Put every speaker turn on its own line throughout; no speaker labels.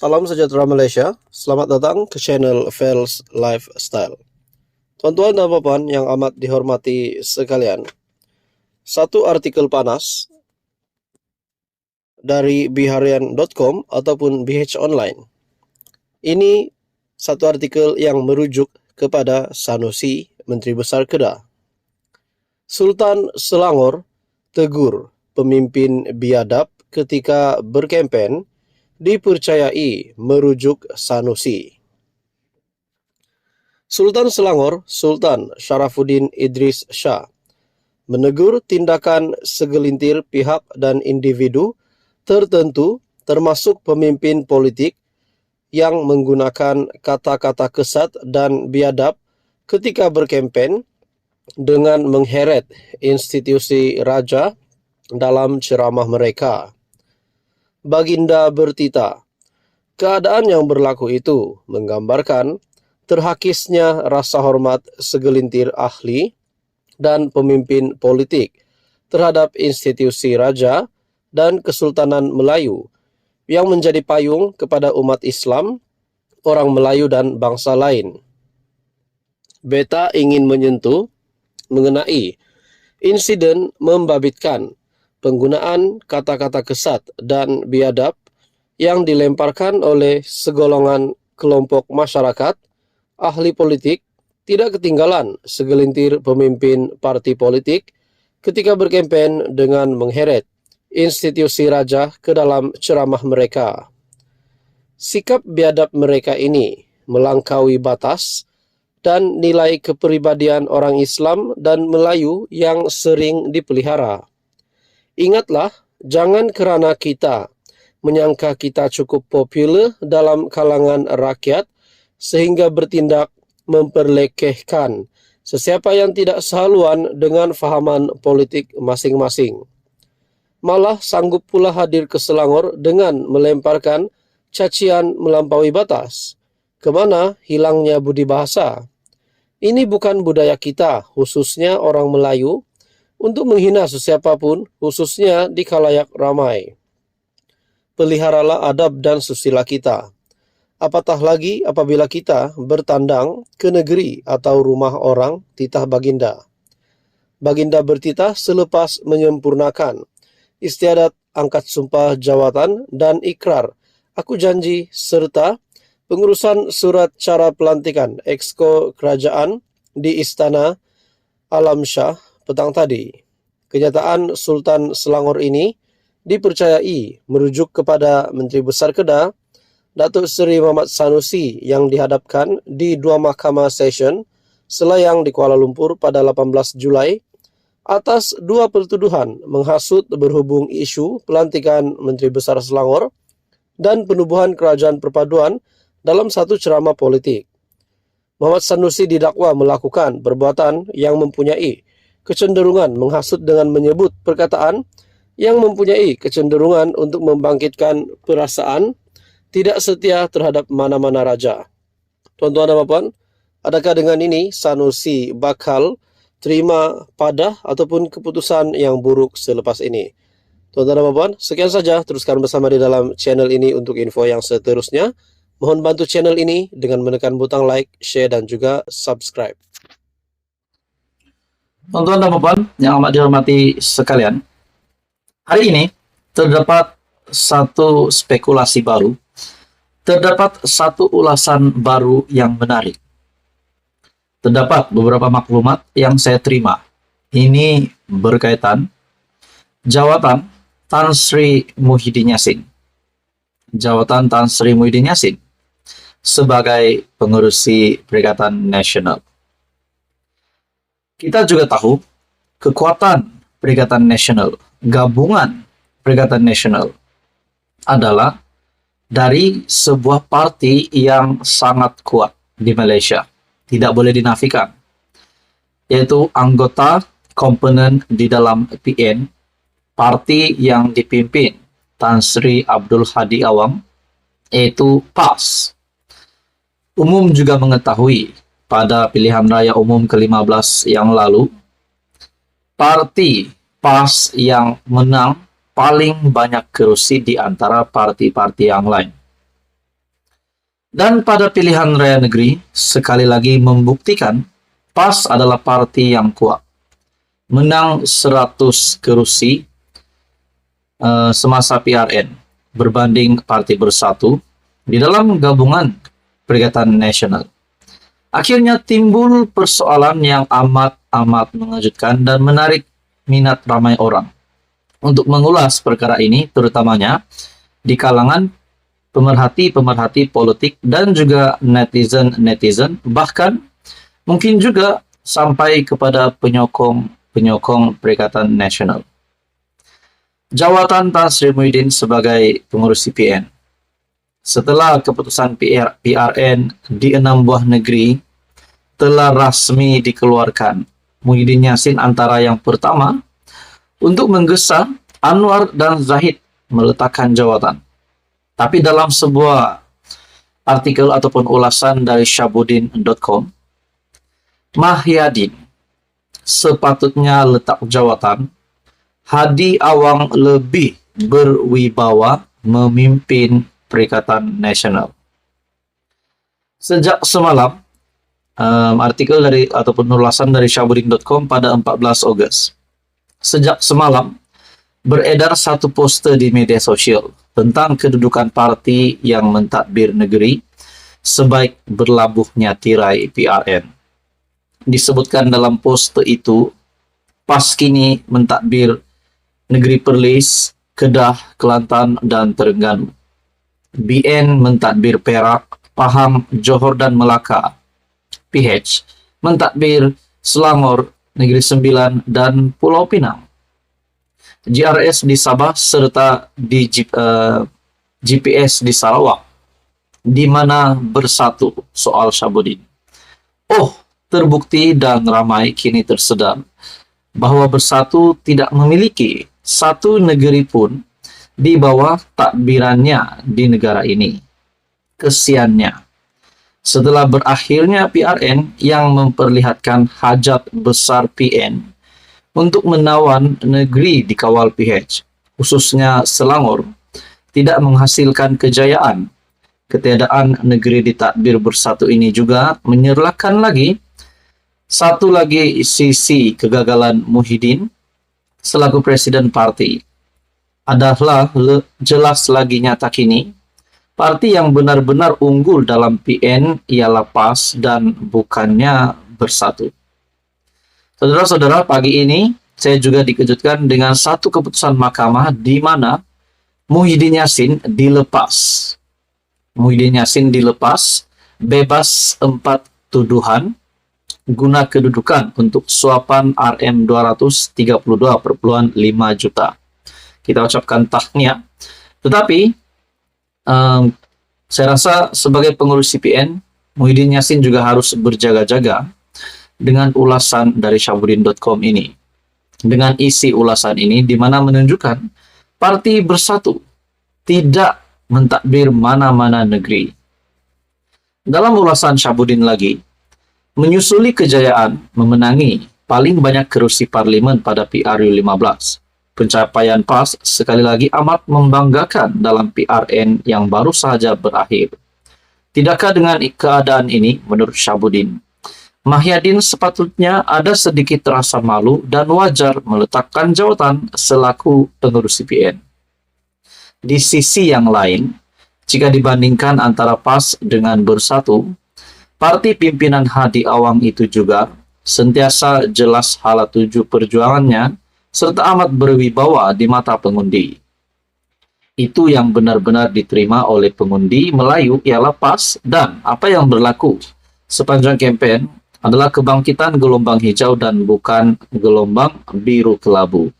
Salam sejahtera Malaysia, selamat datang ke channel Fels Lifestyle. Tuan-tuan dan puan yang amat dihormati sekalian, satu artikel panas dari biharian.com ataupun BH Online. Ini satu artikel yang merujuk kepada Sanusi, Menteri Besar Kedah. Sultan Selangor tegur pemimpin biadab ketika berkempen dipercayai merujuk Sanusi. Sultan Selangor, Sultan Sharafuddin Idris Shah, menegur tindakan segelintir pihak dan individu tertentu termasuk pemimpin politik yang menggunakan kata-kata kesat dan biadab ketika berkempen dengan mengheret institusi raja dalam ceramah mereka. Baginda bertita, keadaan yang berlaku itu menggambarkan terhakisnya rasa hormat segelintir ahli dan pemimpin politik terhadap institusi raja dan Kesultanan Melayu yang menjadi payung kepada umat Islam, orang Melayu dan bangsa lain. Beta ingin menyentuh mengenai insiden membabitkan penggunaan kata-kata kesat dan biadab yang dilemparkan oleh segolongan kelompok masyarakat, ahli politik, tidak ketinggalan segelintir pemimpin parti politik ketika berkempen dengan mengheret institusi raja ke dalam ceramah mereka. Sikap biadab mereka ini melampaui batas dan nilai kepribadian orang Islam dan Melayu yang sering dipelihara. Ingatlah, jangan kerana kita menyangka kita cukup popular dalam kalangan rakyat sehingga bertindak memperlekehkan sesiapa yang tidak sehaluan dengan fahaman politik masing-masing. Malah sanggup pula hadir ke Selangor dengan melemparkan cacian melampaui batas. Kemana hilangnya budi bahasa? Ini bukan budaya kita, khususnya orang Melayu, untuk menghina sesiapapun, khususnya di khalayak ramai. Peliharalah adab dan susila kita. Apatah lagi apabila kita bertandang ke negeri atau rumah orang titah baginda. Baginda bertitah selepas menyempurnakan istiadat angkat sumpah jawatan dan ikrar aku janji serta pengurusan surat cara pelantikan Exco Kerajaan di Istana Alam Shah petang tadi. Kenyataan Sultan Selangor ini dipercayai merujuk kepada Menteri Besar Kedah, Datuk Seri Muhammad Sanusi yang dihadapkan di dua mahkamah session Selayang di Kuala Lumpur pada 18 Julai atas dua pertuduhan menghasut berhubung isu pelantikan Menteri Besar Selangor dan penubuhan kerajaan perpaduan dalam satu ceramah politik. Muhammad Sanusi didakwa melakukan perbuatan yang mempunyai kecenderungan menghasut dengan menyebut perkataan yang mempunyai kecenderungan untuk membangkitkan perasaan tidak setia terhadap mana-mana raja. Tuan-tuan dan puan, adakah dengan ini Sanusi bakal terima padah ataupun keputusan yang buruk selepas ini? Tuan-tuan dan puan, sekian saja. Teruskan bersama di dalam channel ini untuk info yang seterusnya. Mohon bantu channel ini dengan menekan butang like, share dan juga subscribe.
Tuan-tuan dan puan yang amat dihormati sekalian, hari ini terdapat satu spekulasi baru, terdapat satu ulasan baru yang menarik. Terdapat beberapa maklumat yang saya terima. Ini berkaitan jawatan Tan Sri Muhyiddin Yassin. Jawatan Tan Sri Muhyiddin Yassin sebagai pengurusi Perikatan Nasional. Kita juga tahu kekuatan Perikatan Nasional, gabungan Perikatan Nasional adalah dari sebuah parti yang sangat kuat di Malaysia. Tidak boleh dinafikan. Yaitu anggota komponen di dalam PN, parti yang dipimpin Tan Sri Abdul Hadi Awang, yaitu PAS. Umum juga mengetahui pada pilihan raya umum ke-15 yang lalu, parti PAS yang menang paling banyak kerusi di antara parti-parti yang lain. Dan pada pilihan raya negeri, sekali lagi membuktikan PAS adalah parti yang kuat. Menang 100 kursi semasa PRN berbanding Parti Bersatu di dalam gabungan Perikatan Nasional. Akhirnya timbul persoalan yang amat mengejutkan dan menarik minat ramai orang. Untuk mengulas perkara ini, terutamanya di kalangan pemerhati politik dan juga netizen, bahkan mungkin juga sampai kepada penyokong Perikatan Nasional. Jawatan Tan Sri Muhyiddin sebagai pengurus CPN. Setelah keputusan PRN di 6 buah negeri telah rasmi dikeluarkan, Muhyiddin Yassin antara yang pertama untuk menggesa Anwar dan Zahid meletakkan jawatan. Tapi dalam sebuah artikel ataupun ulasan dari syahbudin.com, Mahyadin sepatutnya letak jawatan Hadi Awang lebih berwibawa memimpin Perikatan Nasional. Sejak semalam, artikel dari ataupun ulasan dari syahbudin.com pada 14 Ogos. Sejak semalam, beredar satu poster di media sosial tentang kedudukan parti yang mentadbir negeri sebaik berlabuhnya tirai PRN. Disebutkan dalam poster itu, PAS kini mentadbir negeri Perlis, Kedah, Kelantan, dan Terengganu. BN mentadbir Perak, Pahang, Johor, dan Melaka. PH mentadbir Selangor, Negeri Sembilan, dan Pulau Pinang. GRS di Sabah serta di GPS di Sarawak, di mana bersatu soal Syahbudin. Oh, terbukti dan ramai kini tersedar bahwa bersatu tidak memiliki satu negeri pun di bawah takbirannya di negara ini. Kesiannya, setelah berakhirnya PRN yang memperlihatkan hajat besar PN untuk menawan negeri dikawal PH, khususnya Selangor, tidak menghasilkan kejayaan. Ketiadaan negeri ditakbir bersatu ini juga menyerlakan satu lagi sisi kegagalan Muhyiddin selaku presiden parti. Adalah jelas lagi nyata kini, parti yang benar-benar unggul dalam PN ialah PAS dan bukannya bersatu. Saudara-saudara, pagi ini saya juga dikejutkan dengan satu keputusan mahkamah di mana Muhyiddin Yassin dilepas. Muhyiddin Yassin dilepas, bebas 4 tuduhan guna kedudukan untuk suapan Rm 232,5 juta. Kita ucapkan tahniah. Tetapi saya rasa sebagai pengurus CPN, Muhyiddin Yassin juga harus berjaga-jaga dengan ulasan dari syahbudin.com ini. Dengan isi ulasan ini di mana menunjukkan parti bersatu tidak mentadbir mana-mana negeri. Dalam ulasan Syahbudin lagi, menyusuli kejayaan memenangi paling banyak kursi parlimen pada PRU 15. Pencapaian PAS sekali lagi amat membanggakan dalam PRN yang baru saja berakhir. Tidakkah dengan keadaan ini, menurut Syahbudin, Mahyadin sepatutnya ada sedikit rasa malu dan wajar meletakkan jawatan selaku pengurus CPN. Di sisi yang lain, jika dibandingkan antara PAS dengan Bersatu, parti pimpinan Hadi Awang itu juga sentiasa jelas hala tuju perjuangannya serta amat berwibawa di mata pengundi. Itu yang benar-benar diterima oleh pengundi Melayu ialah PAS, dan apa yang berlaku sepanjang kampanye adalah kebangkitan gelombang hijau dan bukan gelombang biru kelabu.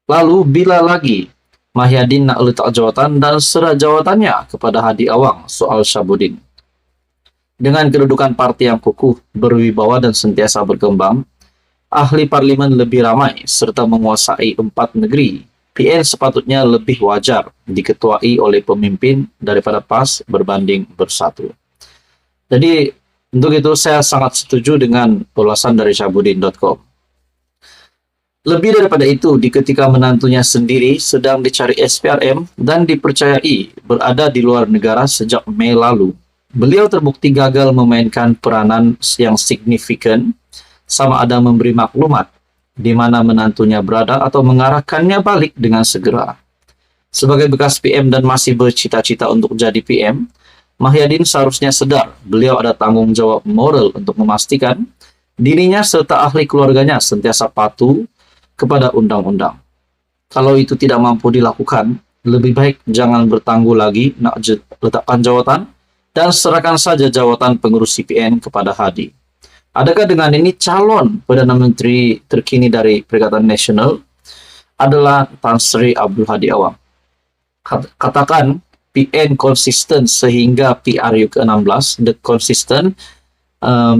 Lalu bila lagi Mahyadin nak letak jawatan dan serah jawatannya kepada Hadi Awang soal Syahbudin. Dengan kedudukan parti yang kukuh, berwibawa dan sentiasa berkembang, ahli parlimen lebih ramai serta menguasai 4 negeri, PN sepatutnya lebih wajar diketuai oleh pemimpin daripada PAS berbanding Bersatu. Jadi, untuk itu saya sangat setuju dengan ulasan dari syahbudin.com. Lebih daripada itu, di ketika menantunya sendiri sedang dicari SPRM dan dipercayai berada di luar negara sejak Mei lalu, beliau terbukti gagal memainkan peranan yang signifikan, sama ada memberi maklumat di mana menantunya berada atau mengarahkannya balik dengan segera. Sebagai bekas PM dan masih bercita-cita untuk jadi PM, Mahyadin seharusnya sadar beliau ada tanggung jawab moral untuk memastikan dirinya serta ahli keluarganya sentiasa patuh kepada undang-undang. Kalau itu tidak mampu dilakukan, lebih baik jangan bertangguh lagi nak letakkan jawatan dan serahkan saja jawatan pengurus CPN kepada Hadi. Adakah dengan ini calon Perdana Menteri terkini dari Perikatan Nasional adalah Tan Sri Abdul Hadi Awang? Katakan PN konsisten sehingga PRU ke-16, konsisten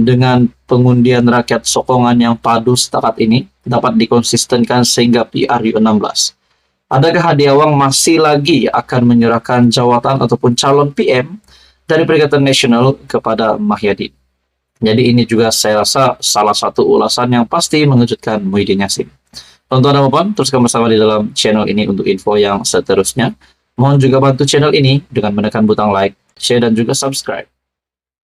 dengan pengundian rakyat sokongan yang padu setakat ini dapat dikonsistenkan sehingga PRU 16. Adakah Hadi Awang masih lagi akan menyerahkan jawatan ataupun calon PM dari Perikatan Nasional kepada Mahyadin? Jadi ini juga saya rasa salah satu ulasan yang pasti mengejutkan Muhyiddin Yassin. Tonton dan puan, teruskan bersama di dalam channel ini untuk info yang seterusnya. Mohon juga bantu channel ini dengan menekan butang like, share, dan juga subscribe.